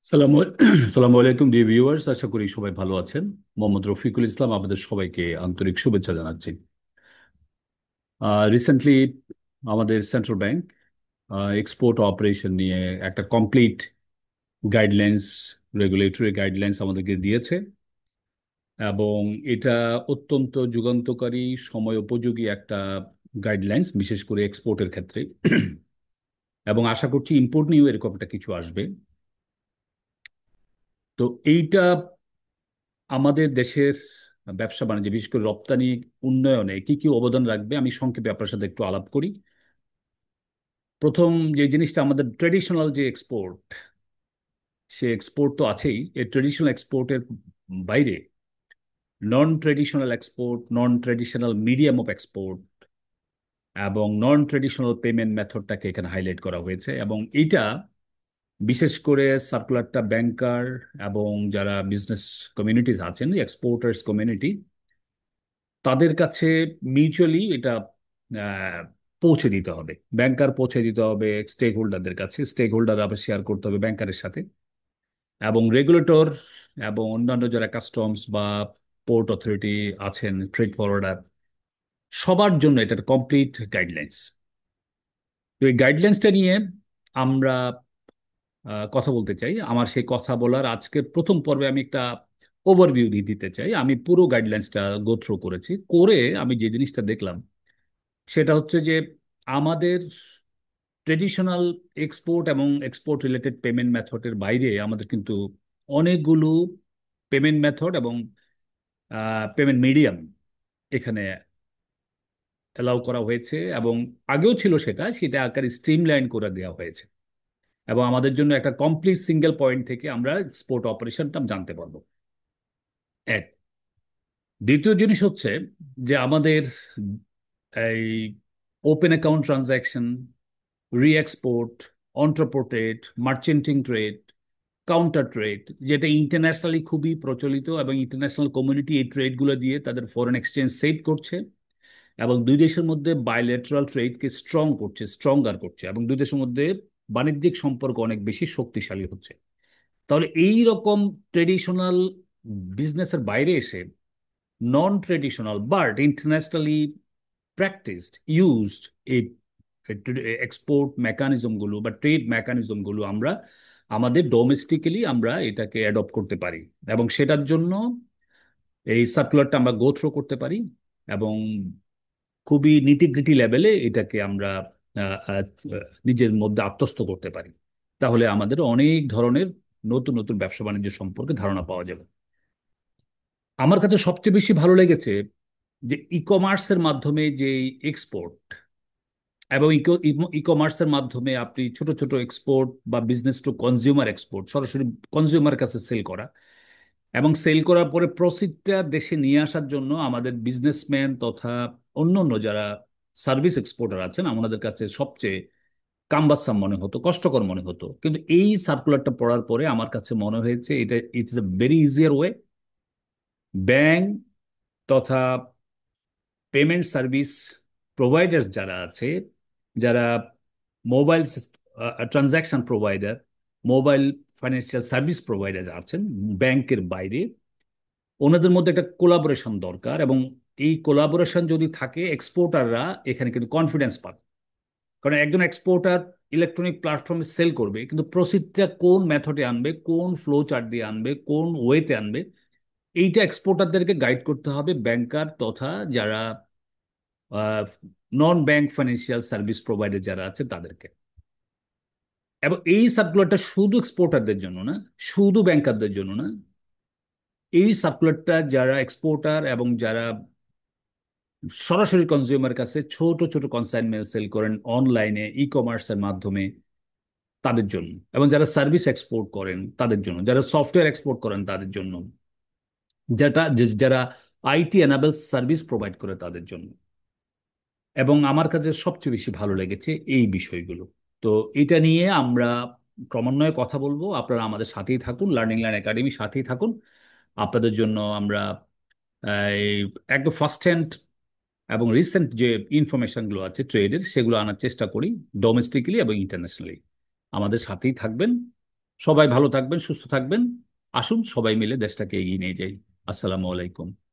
সালামু সালামু আলাইকুম ডিয়ার ভিউয়ার্স, আশা করি সবাই ভালো আছেন। মোহাম্মদ রফিকুল ইসলাম আপনাদের সবাইকে আন্তরিক শুভেচ্ছা জানাচ্ছি। রিসেন্টলি আমাদের সেন্ট্রাল ব্যাংক এক্সপোর্ট অপারেশন নিয়ে একটা কমপ্লিট গাইডলাইন্স, রেগুলেটরি গাইডলাইন্স আমাদেরকে দিয়েছে এবং এটা অত্যন্ত যুগান্তকারী, সময় উপযোগী একটা গাইডলাইন্স, বিশেষ করে এক্সপোর্টের ক্ষেত্রে। এবং আশা করছি ইম্পোর্ট নিয়েও এরকম একটা কিছু আসবে। তো এইটা আমাদের দেশের ব্যবসা বাণিজ্য, বিশেষ করে রপ্তানি উন্নয়নে কি কি অবদান রাখবে, আমি সংক্ষেপে আপনার সাথে একটু আলাপ করি। প্রথম যে জিনিসটা, আমাদের ট্রেডিশনাল যে এক্সপোর্ট, সে এক্সপোর্ট তো আছেই। এই ট্রেডিশনাল এক্সপোর্টের বাইরে non traditional export, non traditional medium of export এবং নন ট্রেডিশনাল পেমেন্ট মেথডটাকে এখানে হাইলাইট করা হয়েছে। এবং এইটা বিশেষ করে সার্কুলারটা ব্যাংকার এবং যারা বিজনেস কমিউনিটিজ আছেন, এক্সপোর্টার্স কমিউনিটি, তাদের কাছে মিউচুয়ালি এটা আহ, পৌঁছে দিতে হবে। ব্যাংকার পৌঁছে দিতে হবে স্টেক হোল্ডারদের কাছে, স্টেক হোল্ডার আবার শেয়ার করতে হবে ব্যাংকারের সাথে, এবং রেগুলেটর এবং অন্যান্য যারা কাস্টমস বা পোর্ট অথরিটি আছেন, ট্রেড ফরওয়ার্ডার, সবার জন্য এটা কমপ্লিট গাইডলাইন্স। তো এই গাইডলাইন্সটা নিয়ে আমরা কথা বলতে চাই। আমার সেই কথা বলার আজকে প্রথম পর্বে আমি একটা ওভারভিউ দিয়ে দিতে চাই। আমি পুরো গাইডলাইন্সটা গো থ্রু করেছি, করে আমি যে জিনিসটা দেখলাম সেটা হচ্ছে যে আমাদের ট্রেডিশনাল এক্সপোর্ট এবং এক্সপোর্ট রিলেটেড পেমেন্ট মেথডের বাইরে আমাদের কিন্তু অনেকগুলো পেমেন্ট মেথড এবং পেমেন্ট মিডিয়াম এখানে অ্যালাউ করা হয়েছে, এবং আগেও ছিল, সেটা সেটা আকারে স্ট্রিমলাইন করে দেওয়া হয়েছে। এবং আমাদের জন্য একটা কমপ্লিট সিঙ্গেল পয়েন্ট থেকে আমরা এক্সপোর্ট অপারেশনটা জানতে পারবো। এক, দ্বিতীয় জিনিস হচ্ছে যে আমাদের এই ওপেন অ্যাকাউন্ট ট্রানজাকশন, রি-এক্সপোর্ট, অন্ট্রাপোর্টেড, মার্চেন্টিং ট্রেড, কাউন্টার ট্রেড, যেটা ইন্টারন্যাশনালি খুবই প্রচলিত, এবং ইন্টারন্যাশনাল কমিউনিটি এই ট্রেডগুলো দিয়ে তাদের ফরেন এক্সচেঞ্জ সেভ করছে এবং দুই দেশের মধ্যে বায়োলেটারাল ট্রেডকে স্ট্রং করছে, স্ট্রঙ্গার করছে, এবং দুই দেশের মধ্যে বাণিজ্যিক সম্পর্ক অনেক বেশি শক্তিশালী হচ্ছে। তাহলে এই রকম ট্রেডিশনাল বিজনেসের বাইরে এসে non traditional but internationally practised used এই এক্সপোর্ট মেকানিজমগুলো বা ট্রেড মেকানিজমগুলো আমরা আমাদের ডোমেস্টিক্যালি আমরা এটাকে অ্যাডপ্ট করতে পারি, এবং সেটার জন্য এই সার্কুলারটা আমরা গো থ্রো করতে পারি এবং খুবই নিটিগ্রিটি লেভেলে এটাকে আমরা আহ, আহ, নিজের মধ্যে আত্মস্থ করতে পারি। তাহলে আমাদের অনেক ধরনের নতুন নতুন ব্যবসা বাণিজ্য সম্পর্কে ধারণা পাওয়া যাবে। আমার কাছে সবচেয়ে বেশি ভালো লেগেছে যে ই কমার্সের মাধ্যমে যে এক্সপোর্ট, এবং ই কমার্সের মাধ্যমে আপনি ছোট ছোট এক্সপোর্ট বা বিজনেস টু কনজিউমার এক্সপোর্ট, সরাসরি কনজিউমার কাছে সেল করা, এবং সেল করার পরে প্রসিডটা দেশে নিয়ে আসার জন্য আমাদের বিজনেসম্যান তথা অন্যান্য যারা সার্ভিস এক্সপোর্টার আছেন, আমাদের কাছে সবচেয়ে কাম্বাসাম মনে হতো, কষ্টকর মনে হতো। কিন্তু এই সার্কুলারটা পড়ার পরে আমার কাছে মনে হয়েছে এটা it's a very easier way. Bank তথা পেমেন্ট সার্ভিস প্রোভাইডার্স যারা আছে, যারা mobile transaction provider, mobile financial service provider আছেন ব্যাংকের বাইরে, ওনাদের মধ্যে একটা কোলাবোরেশন দরকার। এবং এই কোলাবোরেশন যদি থাকে, এক্সপোর্টাররা এখানে কিন্তু কনফিডেন্স পাবে। কারণ একজন এক্সপোর্টার ইলেকট্রনিক প্ল্যাটফর্মে সেল করবে, কিন্তু প্রসিডটা কোন মেথডে আনবে, কোন ফ্লো চার্ট দিয়ে আনবে, কোন ওয়েতে আনবে, এইটা এক্সপোর্টারদেরকে গাইড করতে হবে ব্যাংকার তথা যারা নন ব্যাংক ফাইন্যান্সিয়াল সার্ভিস প্রোভাইডার যারা আছে তাদেরকে। এবং এই সার্কুলারটা শুধু এক্সপোর্টারদের জন্য না, শুধু ব্যাংকারদের জন্য না, এই সার্কুলারটা যারা এক্সপোর্টার এবং যারা সরাসরি কনজিউমার কাছে ছোট ছোট কনসাইনমেন্ট সেল করেন অনলাইনে ই কমার্সের মাধ্যমে, তাদের জন্য, এবং যারা সার্ভিস এক্সপোর্ট করেন তাদের জন্য, যারা সফটওয়্যার এক্সপোর্ট করেন তাদের জন্য, যারা আইটি এনাবেল সার্ভিস প্রোভাইড করে তাদের জন্য। এবং আমার কাছে সবচেয়ে বেশি ভালো লেগেছে এই বিষয়গুলো। তো এটা নিয়ে আমরা ক্রমান্বয়ে কথা বলবো। আপনারা আমাদের সাথেই থাকুন, লার্নিং লার্ন একাডেমি সাথেই থাকুন। আপনাদের জন্য আমরা এই একদম ফার্স্ট হ্যান্ড এবং রিসেন্ট যে ইনফরমেশনগুলো আছে ট্রেডের, সেগুলো আনার চেষ্টা করি ডোমেস্টিক্যালি এবং ইন্টারন্যাশনালি। আমাদের সাথেই থাকবেন। সবাই ভালো থাকবেন, সুস্থ থাকবেন। আসুন সবাই মিলে দেশটাকে এগিয়ে নিয়ে যাই। আসসালামু আলাইকুম।